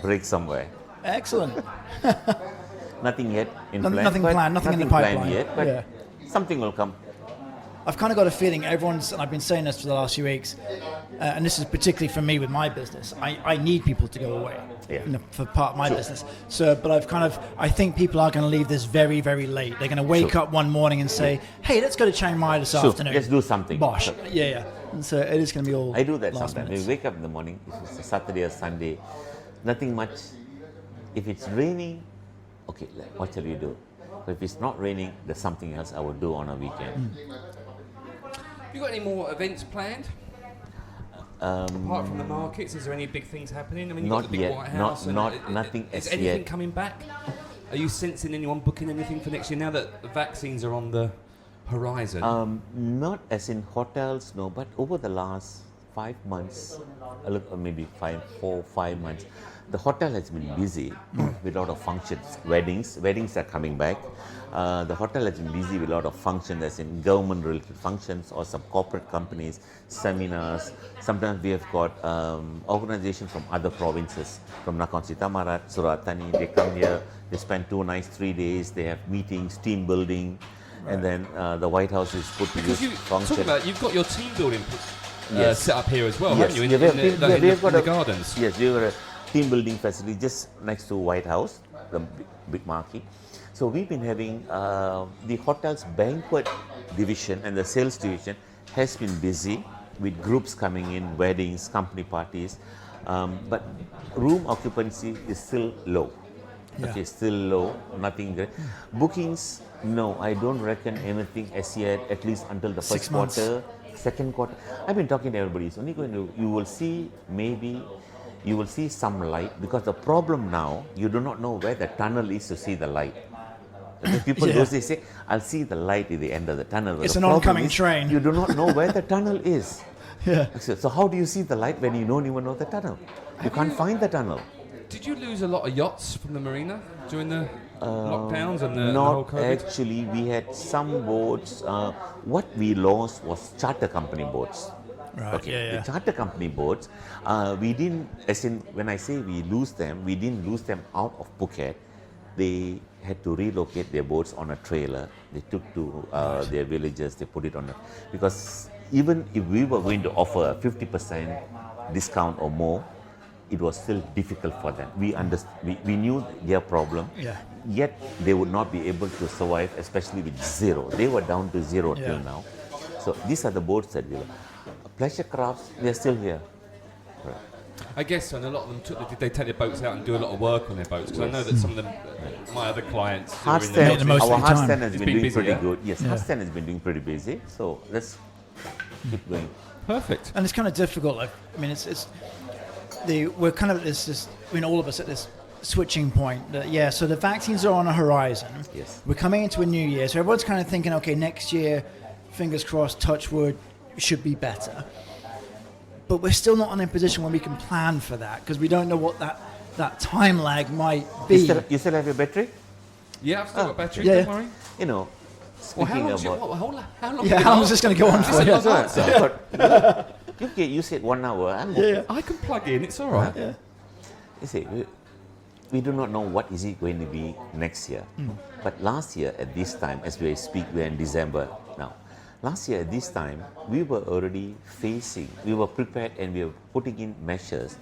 break somewhere. Excellent. Nothing yet in Nothing plan. but planned, nothing in the planned pipeline. yet, but Yeah. something will come. I've kind of got a feeling and I've been saying this for the last few weeks, and this is particularly for me with my business. I need people to go away for part of my business. So, but I think people are going to leave this very, very late. They're going to wake up one morning and say, "Hey, let's go to Chiang Mai this afternoon. Let's do something." Bosh. So, Yeah. And so it is going to be all. I do that last sometimes. minutes. We wake up in the morning, if it's a Saturday or Sunday, nothing much. If it's raining, okay, what shall we do? So if it's not raining, there's something else I will do on a weekend. You got any more events planned? Apart from the markets, is there any big things happening? I mean, you've got Not the big yet. White House. Nothing Is as anything yet. coming back? Are you sensing anyone booking anything for next year now that the vaccines are on the horizon? Not as in hotels, no, but over the last 5 months, maybe 5 months, the hotel has been busy with a lot of functions, weddings. Weddings are coming back. The hotel has been busy with a lot of functions, as in government-related functions or some corporate companies, seminars. Sometimes we have got organizations from other provinces, from Nakhon Si Thammarat, Surat-Thani. They come here, they spend 2 nights, 3 days, they have meetings, team building, and then the White House is put to Because use you function. talk about, you've got your team building Yes. set up here as well, Yes. haven't you? In, Yeah, we have- in the, we- in we the, have got in the a- gardens. Yes, we have a team building facility just next to White House, the big marquee. So we've been having the hotel's banquet division and the sales division has been busy with groups coming in, weddings, company parties, but room occupancy is still low. Yeah. Okay, still low, nothing great. Bookings, no, I don't reckon anything as yet, at least until the 6 first months. quarter, second quarter. I've been talking to everybody. It's only going to, you will see some light, because the problem now, you do not know where the tunnel is to see the light. Okay, people Yeah. those days say, I'll see the light at the end of the tunnel. But It's the an problem oncoming is train. You do not know where the tunnel is. Yeah. So how do you see the light when you don't even know the tunnel? You can't find the tunnel. Did you lose a lot of yachts from the marina during the lockdowns and the whole Not COVID? actually. We had some boats. What we lost was charter company boats. Right, Okay. yeah, yeah. The charter company boats, we didn't, as in when I say we lose them, we didn't lose them out of Phuket. They had to relocate their boats on a trailer. They took to their villages, they put it on a, because even if we were going to offer a 50% discount or more, it was still difficult for them. We knew their problem, Yeah. yet they would not be able to survive, especially with zero. They were down to zero till Yeah. now. So these are the boats that we were. Pleasure crafts, they're still here. Right. I guess so, and a lot of them did they take their boats out and do a lot of work on their boats? Because I know that some of them, my other clients, who are in the Hardstand, Make the most of our your time. hardstand has It's been been doing busy, pretty yeah? good. Yes, Yeah. hardstand has been doing pretty busy. So let's keep going. Perfect. And it's kind of difficult. Like, I mean, we're kind of at this. I mean, all of us at this switching point. That, yeah. So the vaccines are on a horizon. Yes. We're coming into a new year, so everyone's kind of thinking, okay, next year, fingers crossed, touch wood, should be better. But we're still not in a position where we can plan for that because we don't know what that time lag might be. You still have your battery? Yeah, I've still got batteries, yeah. don't worry. You know, Well, how speaking long, about. how long Yeah, how long is this going to go on for? It's a Yeah. long answer. Okay, you said 1 hour. I'm Yeah, okay. yeah. I can plug in, it's all right. Yeah. You see, we do not know what is it going to be next year. But last year at this time, as we speak, we're in December now. Last year at this time, we were already we were prepared and we were putting in measures,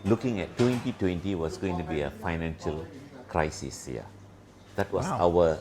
looking at 2020 was going to be a financial crisis year. That was Wow. our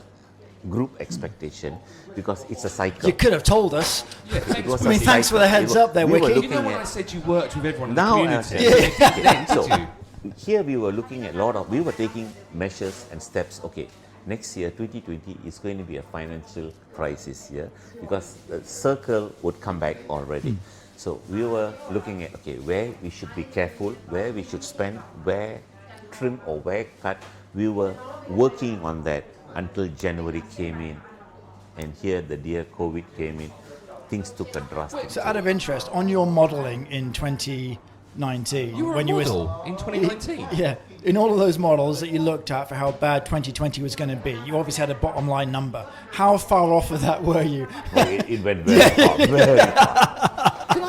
group expectation because it's a cycle. You could have told us. Yeah, It thanks, was I mean, a thanks for the cycle. heads up there, we were Wicky. You looking know when at- I said you worked with everyone in Now the I'm community? saying, Then so did you? here we were looking at we were taking measures and steps. Okay, next year 2020 is going to be a financial crisis year because the circle would come back already. So we were looking at where we should be careful, where we should spend, where trim or where cut. We were working on that until January came in, and here the dear COVID came in. Things took a drastic. So, out of interest, on your modelling in 2019, You were when a you model in 2019? yeah, in all of those models that you looked at for how bad 2020 was going to be, you obviously had a bottom line number. How far off of that were you? It went very far, very far. Can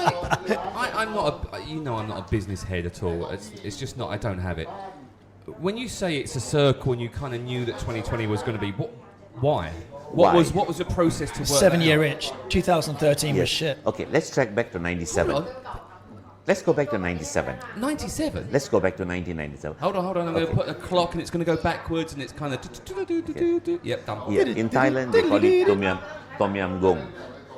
I'm not I'm not a business head at all. It's just not, I don't have it. When you say it's a circle and you kind of knew that 2020 was going to be, why? Why? What was the process to work 7-year that itch. 2013 was Yes. shit. Okay, let's track back to 97. Hold on. Let's go back to 97. 97? Let's go back to 1997. Hold on. I'm going to Okay. put a clock and it's going to go backwards and it's kind of... Yep, done. Yeah, in Thailand they call it tom yam goong.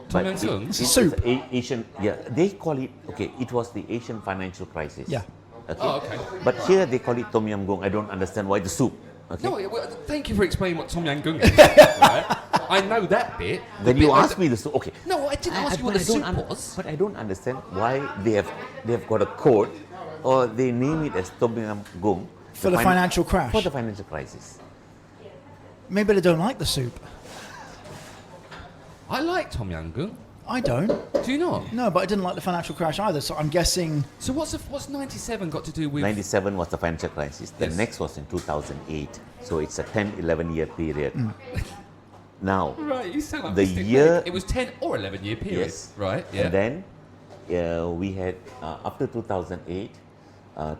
Tom But yam goong? it's Soup. Asian. Yeah, they call it. Okay, it was the Asian financial crisis. Yeah. Okay. Oh, okay. But here they call it tom yam goong. I don't understand why the soup. Okay. No, well, thank you for explaining what Tom Yam Goong is. Right? I know that bit. Then you asked me the soup. Okay. No, I didn't ask you what but the soup don't was. But I don't understand why they have got a code, or they name it as Tom Yam Goong For the financial crash. For the financial crisis. Maybe they don't like the soup. I like Tom Yam Goong. I don't. Do you not? No, but I didn't like the financial crash either. So I'm guessing. So what's 97 got to do with? 97 was the financial crisis. The Yes. next was in 2008. So it's a 10, 11 year period. Now, Right, you sound like The Mr. year- Blake. It was 10 or 11 year period. yes. Right. Yeah. And then we had, after 2008,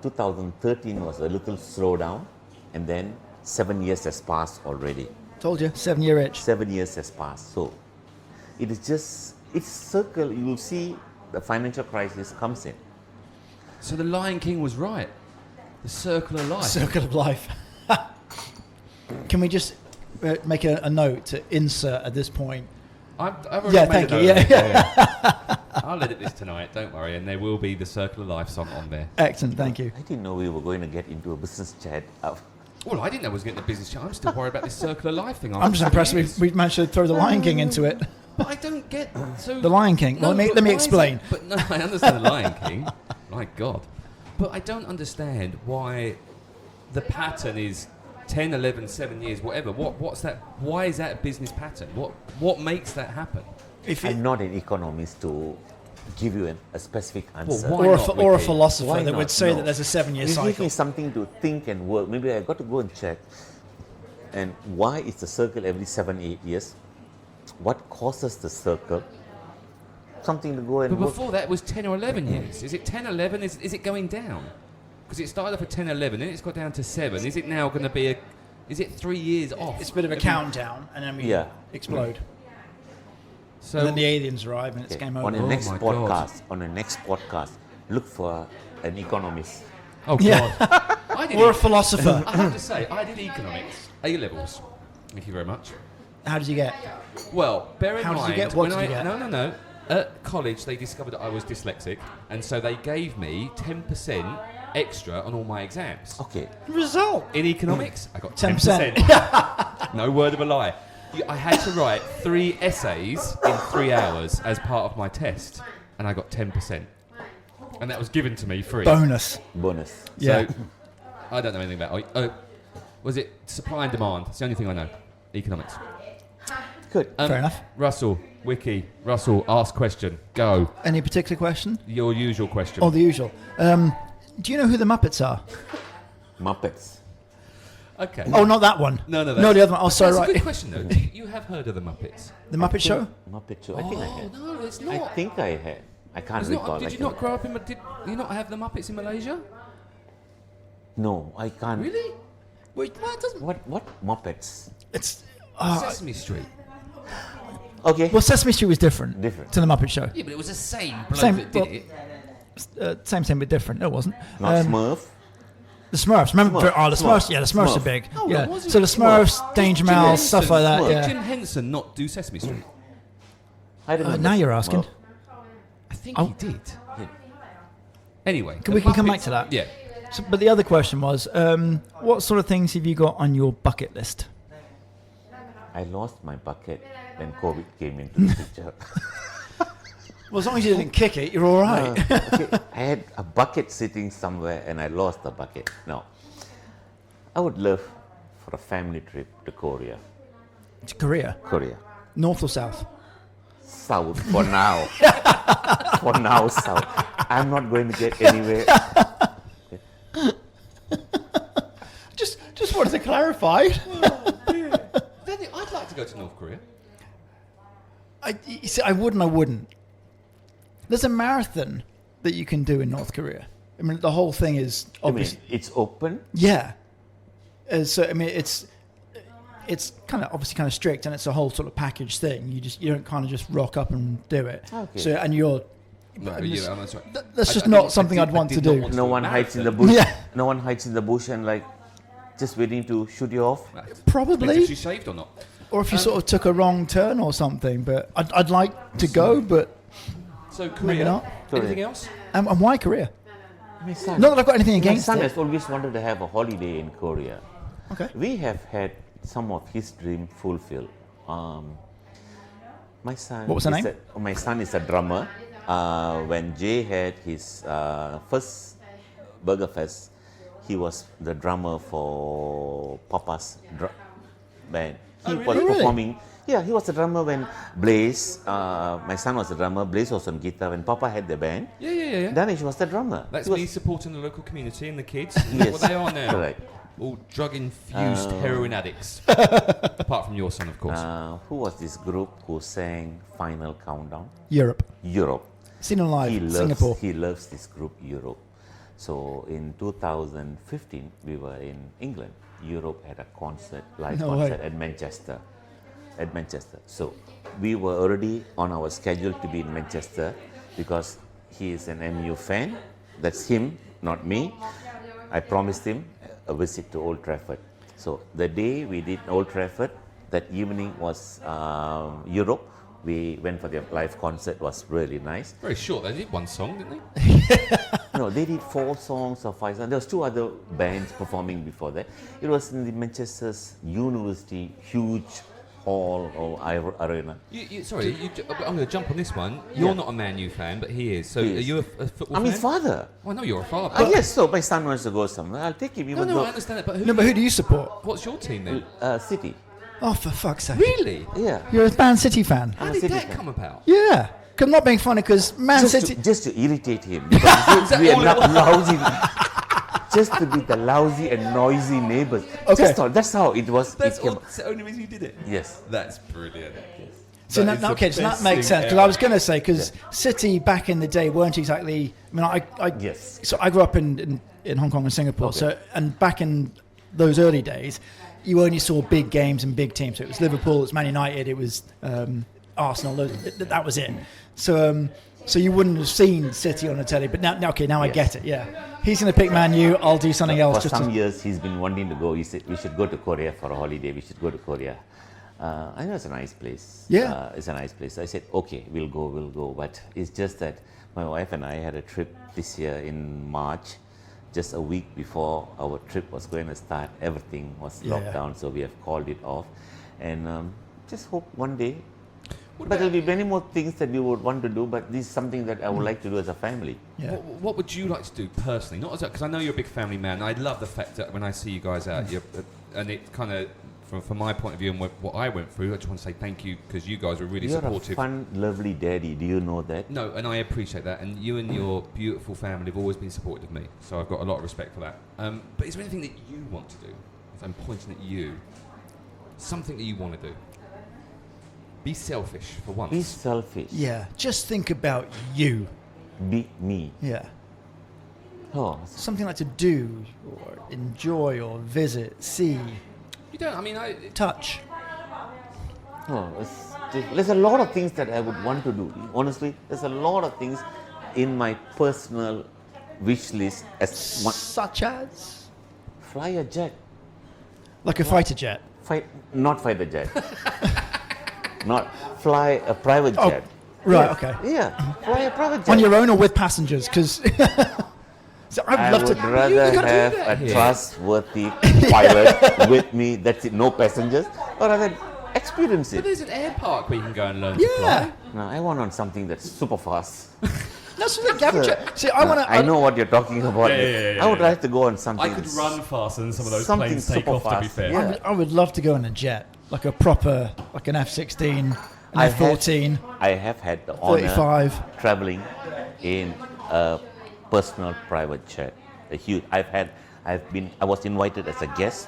2013 was a little slowdown. And then 7 years has passed already. Told you, 7-year itch. 7 years has passed. So it is just, it's circle. You will see the financial crisis comes in. So the Lion King was right. The circle of life. Circle of life. Can we just make a note to insert at this point? I've already Yeah, made thank a you. note of Yeah, it. I'll edit this tonight. Don't worry, and there will be the circle of life song on there. Excellent, thank you. I didn't know we were going to get into a business chat. Well, I didn't know I was getting the business chat. I'm still worried about this circle of life thing. I'm just impressed we've managed to throw the Lion King into it. But I don't get so. The Lion King. Well, but let me why is explain. it- But no, I understand the Lion King. My God. But I don't understand why the pattern is 10, 11, 7 years, whatever. What's that? Why is that a business pattern? What makes that happen? If I'm not an economist to give you a specific answer. why or, not, or a Wicky? philosopher Why that not? would say No. that there's a 7-year You give cycle. me something to think and work. Maybe I got to go and check. And why is the circle every 7, 8 years? What causes the circle? Something to go and But work. before that, it was 10 or 11 years. Is it 10, 11? Is it going down? Because it started off at 10, 11, and it's got down to 7. Is it now going to be a... Is it 3 years off? It's a bit of a countdown, and then we Yeah. explode. So, And then the aliens arrive, and it's Okay, game on over. the Oh next my God. podcast, look for an economist. oh, God. Yeah. I did Or a philosopher. I have to say, I did economics, A-levels. Thank you very much. How did you get? Well, bear in How did you mind, get- what when did you get? No. At college, they discovered that I was dyslexic, and so they gave me 10% extra on all my exams. Okay. Result. In economics, I got 10%. 10%. No word of a lie. I had to write 3 essays in 3 hours as part of my test, and I got 10%. And that was given to me free. Bonus. Bonus. Yeah. So, I don't know anything about it. Was it supply and demand? It's the only thing I know. Economics. Good. Fair enough. Russell, Wicky, Russell, ask question. Go. Any particular question? Your usual question. Or the usual? Do you know who the Muppets are? Muppets. Okay. Oh, not that one. No, No, the other one. Oh, sorry, That's a good right. question, though. You have heard of the Muppets? The Muppet Show? Muppet Show. I think I had. no, it's I not. think I had. I can't It's recall. not did you not grow up in... Did you not have the Muppets in Malaysia? No, I can't. Really? Wait, well, it doesn't. What Muppets? It's. Sesame Street. Okay. Well, Sesame Street was different. Different. To the Muppet Show. Yeah, but it was the same bloke Same- that did well, it. Same, but different. No, it wasn't. Not Smurf. The Smurfs. Remember? Smurf, Oh, the Smurfs. Smurf, Yeah, the Smurfs are Smurf. big. Oh, yeah. it wasn't So the Smurfs, Smurf. Danger Jim Mouse, stuff like that. Smurf. Did Yeah. Jim Henson not do Sesame Street? I remember. Now you're asking. Smurf. I think Oh. he did. Anyway. We can come back Muppets- to that. Yeah. So, but the other question was, what sort of things have you got on your bucket list? I lost my bucket when COVID came into the picture. Well, as long as you didn't kick it, you're all right. Okay, I had a bucket sitting somewhere and I lost the bucket. Now, I would love for a family trip to Korea. To Korea, Korea. north or south? South for now. For now, south. I'm not going to get anywhere. Just wanted to clarify. Then I'd like to go to North Korea. You see, I would and I wouldn't. There's a marathon that you can do in North Korea. I mean, the whole thing is I mean, obviously, it's open. yeah. So I mean, it's kind of obviously kind of strict, and it's a whole sort of package thing. You don't kind of just rock up and do it. Okay. So and you're No, I'm just- I'm sorry. that's just I not didn't- something I I'd want did to not do. want No do a one hides in the marathon. bush. Yeah. No one hides in the bush and like just waiting to shoot you off. Depends if Probably, she shaved or not. or if you sort of took a wrong turn or something. But I'd like to go, but So maybe Korea. not. Anything else? And why Korea? My son. Not that I've got anything My against son it. has always wanted to have a holiday in Korea. Okay. We have had some of his dream fulfilled. My son. What was the is name? My son is a drummer. When Jay had his first Burger Fest, he was the drummer for Papa's band. He was really? performing. Yeah, he was the drummer when Blaze, my son was the drummer, Blaze was on guitar. When Papa had the band, Yeah. Danish was the drummer. That's He was- me supporting the local community and the kids. Yes. That's what they are now. Correct. All drug-infused heroin addicts. Apart from your son, of course. Who was this group who sang Final Countdown? Europe. Europe. Seen them live. Singapore. He loves this group, Europe. So in 2015, we were in England. Europe had a concert, live No concert way. at Manchester. So we were already on our schedule to be in Manchester because he is an MU fan. That's him, not me. I promised him a visit to Old Trafford. So the day we did Old Trafford, that evening was Europe. We went for their live concert. Was really nice. Very short. They did one song, didn't they? No, they did 4 songs or 5 songs. There was 2 other bands performing before that. It was in the Manchester's University, huge hall or arena. I'm going to jump on this one. You're Yeah. not a Man U fan, but he is. So He are is. you a football I'm fan? his father. Oh, I know you're a father. Yes, so my son wants to go somewhere. I'll take him. Even No, I though understand that. But No, but who do you support? what's your team then? City. Oh, for fuck's sake. Really? Yeah. You're a Man City fan? How I'm a did City that fan. come about? Yeah. 'Cause I'm not being funny because Man City... Just to irritate him. Because that we are all not it was? lousy. Just to be the lousy and noisy neighbors. Okay. Just all, that's how it was. That's it came. the only reason you did it? Yes. That's brilliant. So That is the okay, so that best makes thing sense because ever. I was going to say because City back in the day weren't exactly. I mean, Yes. So I grew up in Hong Kong and Singapore. Okay. So and back in those early days, you only saw big games and big teams. So it was Liverpool, it was Man United, it was Arsenal. That was it. So so you wouldn't have seen City on the telly. But now I Yes. get it. Yeah, he's going to pick Man U. I'll do something else. For Just some to, years, he's been wanting to go. He said, we should go to Korea for a holiday. We should go to Korea. I know it's a nice place. Yeah. It's a nice place. I said, okay, we'll go. But it's just that my wife and I had a trip this year in March. Just a week before our trip was going to start, everything was locked down. So we have called it off. And just hope one day. But there'll be many more things that we would want to do. But this is something that I would like to do as a family. yeah. What would you like to do personally? Not as because I know you're a big family man. I love the fact that when I see you guys out, and it kind of, from my point of view and what I went through, I just want to say thank you because you guys were really You're supportive. a fun, lovely daddy. Do you know that? No, and I appreciate that. And you and your beautiful family have always been supportive of me, so I've got a lot of respect for that. But is there anything that you want to do? If I'm pointing at you, something that you want to do. Be selfish for once. Be selfish. Yeah, just think about you. Be me. Yeah. Oh, Something like to do or enjoy or visit, see, You don't. I mean, touch. oh, there's a lot of things that I would want to do. Honestly, there's a lot of things in my personal wish list as one. Such as? Fly a jet. Like a fighter jet. Not fight the jet. Not fly a private Oh, jet. right, Yes. okay. Yeah, fly a private jet. On your own or with passengers? Because so I I'd love would to. rather gotta do have that a here. trustworthy pilot with me. That's it, no passengers, or rather experience but it. there's an air park where you can go and learn to Yeah, fly. No, I want on something that's super fast. that's what the Gavin jet. See, I want to. I know what you're talking about. Yeah, I would like to go on something. I could run faster than some of those Something planes take super off. To be fast. fair, Yeah. I would love to go on a jet, like a proper, like an F-16, an I have- F-14, I have had the honor 35. traveling in a personal private jet. A huge. I was invited as a guest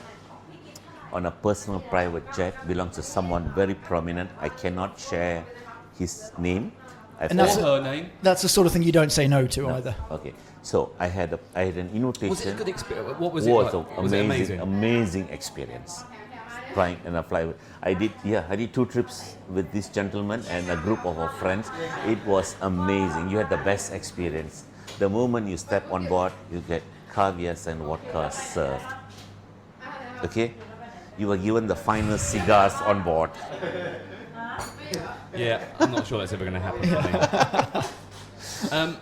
on a personal private jet. Belongs to someone very prominent. I cannot share his name. And that's or her name. That's the sort of thing you don't say no to either. Okay. So I had an invitation. Was it a good experience? What was it was like? an Was it amazing experience. Flying in a fly. I did 2 trips with this gentleman and a group of our friends. It was amazing. You had the best experience. The moment you step on board, you get caviars and vodka served. Okay? You were given the finest cigars on board. Yeah, I'm not sure that's ever going to happen for me.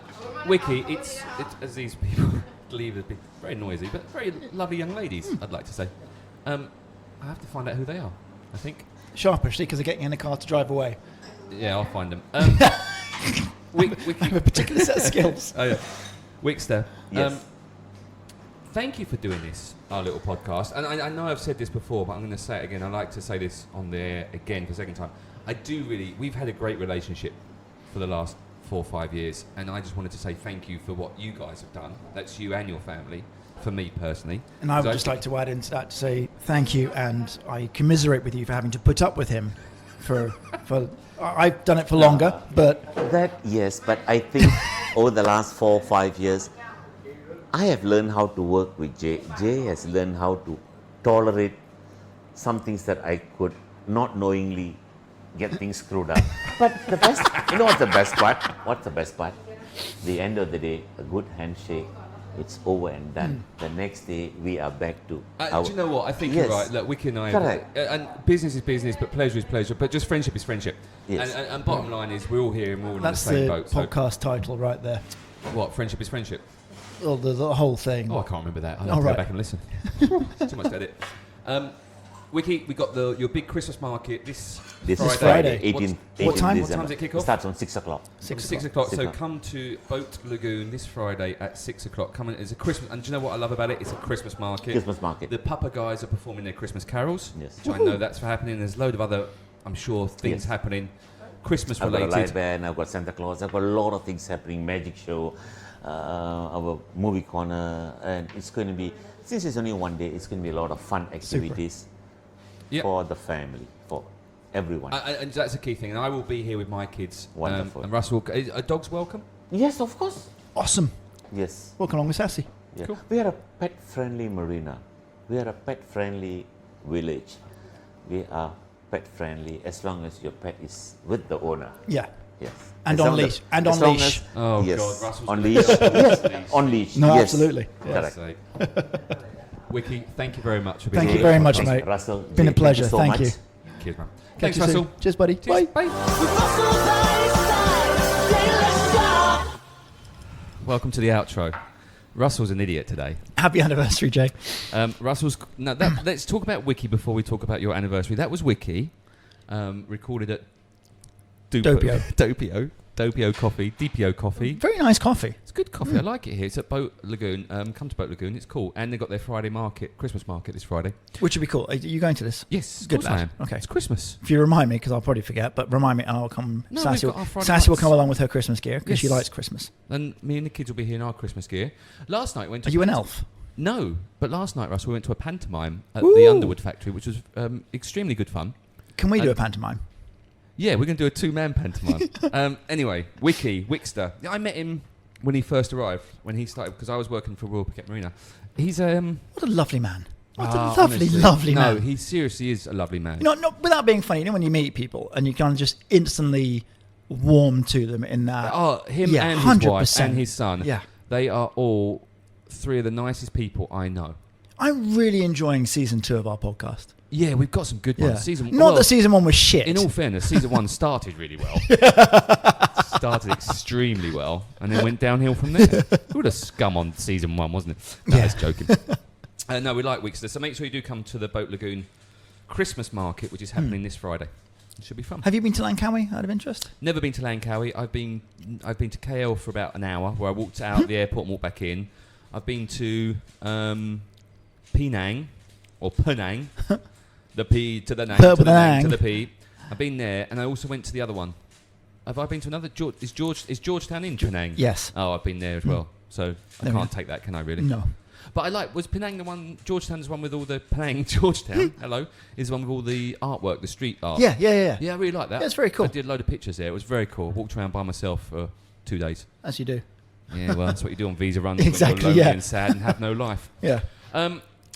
Wicky, it's as these people leave as being very noisy, but very lovely young ladies, I'd like to say. I have to find out who they are, I think. Sharpish, because they're getting in the car to drive away. Yeah, I'll find them. I have a particular set of skills. Oh, yeah. Wickster, Yes. thank you for doing this, our little podcast. And I know I've said this before, but I'm going to say it again. I like to say this on the air again for the second time. We've had a great relationship for the last 4 or 5 years, and I just wanted to say thank you for what you guys have done. That's you and your family, for me personally. And I would just like to add into that to say thank you, and I commiserate with you for having to put up with him for I've done it for longer, but That, yes, but I think over the last 4 or 5 years, I have learned how to work with Jay. Jay has learned how to tolerate some things that I could not knowingly get things screwed up. But the best, you know what's the best part? What's the best part? The end of the day, a good handshake, it's over and done. The next day, we are back to do you know what? I think Yes. you're right. Look, Wicky and I... Correct. And business is business, but pleasure is pleasure. But just friendship is friendship. Yes. And bottom line is, we're all here and we're all in that's the same the boat. So podcast title right there. what? Friendship is friendship? Well, the whole thing. Oh, I can't remember that. I'll have All to right. go back and listen. Too much to edit. Wicky, we got your big Christmas market this Friday. 18 What time? December. What time does it kick off? Starts on 6 o'clock. 6 o'clock. So 6 o'clock. come to Boat Lagoon this Friday at 6 o'clock. Come in. It's a Christmas, and do you know what I love about it? It's a Christmas market. Christmas market. The Papa guys are performing their Christmas carols. Yes. Which I know that's for happening. There's a load of other, I'm sure, things Yes. happening, Christmas I've got a light related. band, I've got Santa Claus, I've got a lot of things happening, magic show, our movie corner, and it's going to be, since it's only one day, it's going to be a lot of fun activities Yep. for the family, for everyone. And that's a key thing. And I will be here with my kids. Wonderful. And Russell, are dogs welcome? Yes, of course. Awesome. Yes. Welcome along with Sassy. Yeah. Cool. We are a pet-friendly marina. We are a pet-friendly village. We are pet-friendly as long as your pet is with the owner. Yeah. Yes. And As on long leash. as- And as on long leash. as- Oh, yes. God, Russell's On gonna leash. be on Yes. leash. On leash. No, yes. absolutely. Yeah. Correct. Sake. Wicky, thank you very much for being Thank here. you very much, Thanks, mate. Russell. Been a Jay, pleasure. so Thank much. you. Cheers, man. Catch Thanks, you soon. Russell. Cheers, buddy. Cheers. Bye. Welcome to the outro. Russell's an idiot today. Happy anniversary, Jay. Let's talk about Wicky before we talk about your anniversary. That was Wicky, recorded at Doppio Coffee, DPO Coffee. Very nice coffee. It's good coffee. I like it here. It's at Boat Lagoon. Come to Boat Lagoon. It's cool. And they've got their Friday market, Christmas market this Friday. Which would be cool. Are you going to this? Yes, Good of course I lad. am. Okay. It's Christmas. If you remind me, because I'll probably forget, but remind me and I'll come. No, Sassy we've got our Friday Sassy will nights. come along with her Christmas gear because she Yes. likes Christmas. And me and the kids will be here in our Christmas gear. Last night went to... Are you an elf? No, but last night, Russ, we went to a pantomime at Ooh. the Underwood factory, which was extremely good fun. Can we do Uh, a pantomime? Yeah, we're going to do a two-man pantomime. Anyway, Wickster. I met him when he first arrived, when he started, because I was working for Royal Phuket Marina. He's What a lovely man. What a lovely, honestly, lovely man. No, he seriously is a lovely man. You know, not without being funny, you know, when you meet people and you kind of just instantly warm to them in that. Him Yeah, and his 100%. wife and his son. Yeah. They are all three of the nicest people I know. I'm really enjoying season 2 of our podcast. Yeah, we've got some good Yeah. ones. Not that season 1 was shit. In all fairness, season 1 started really well. Started extremely well, and then went downhill from there. It would have scum on season 1, wasn't it? No, Yeah. I was joking. No, we like Wickster, so make sure you do come to the Boat Lagoon Christmas market, which is happening this Friday. It should be fun. Have you been to Langkawi out of interest? Never been to Langkawi. I've been to KL for about an hour, where I walked out of the airport and walked back in. I've been to Penang, or Penang, the P to the Nang, to the Nang to the P. I've been there, and I also went to the other one. Have I been to another? Is Georgetown in Penang? Yes. Oh, I've been there as well. So I There we can't go. take that, can I? Really? No. But was Penang the one? Georgetown is the one with all the Penang Georgetown. Hello, is the one with all the artwork, the street art. Yeah. Yeah, I really like that. Yeah, it's very cool. I did a load of pictures there. It was very cool. Walked around by myself for 2 days. As you do. Yeah, well, that's what you do on visa runs Exactly, when you're lonely yeah. and sad and have no life. Yeah.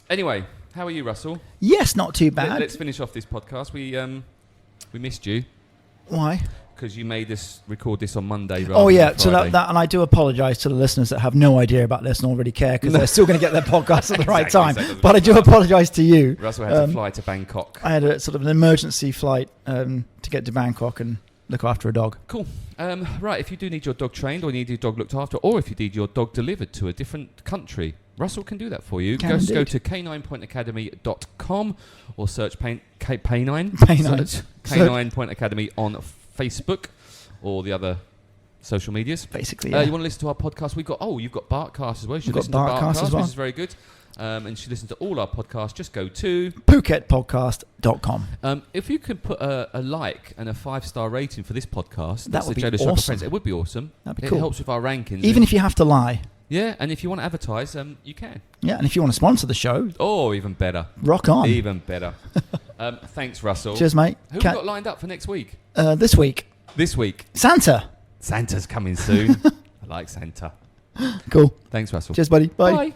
Anyway, how are you, Russell? Yes, not too bad. Let's finish off this podcast. We missed you Why? because you made us record this on Monday. Rather Oh yeah, than so Friday. that and I do apologise to the listeners that have no idea about this and already care because they're still going to get their podcast at the right Exactly, time. exactly. But I do apologise to you. Russell had to fly to Bangkok. I had a sort of an emergency flight to get to Bangkok and look after a dog. Cool. Right, if you do need your dog trained or you need your dog looked after or if you need your dog delivered to a different country, Russell can do that for you. Can Go indeed. to k9pointacademy.com or search K9. K9. Search K9 Point Academy on Facebook or the other social medias. Basically, yeah. You want to listen to our podcast? You've got Bartcast as well. You should We've listen got to Bartcast as well. which is very good. And you should listen to all our podcasts. Just go to PhuketPodcast.com. if you could put a like and a 5-star rating for this podcast, That that's would the be Joe Leshark awesome. Friends. It would be awesome. That'd be It cool. helps with our rankings. Even if you have to lie. Yeah, and if you want to advertise, you can. Yeah, and if you want to sponsor the show, Oh, even better. rock on. Even better. Thanks, Russell. Cheers, mate. Who we got lined up for next week? This week, This week, Santa. Santa's coming soon. I like Santa. Cool. Thanks, Russell. Cheers, buddy. Bye. Bye.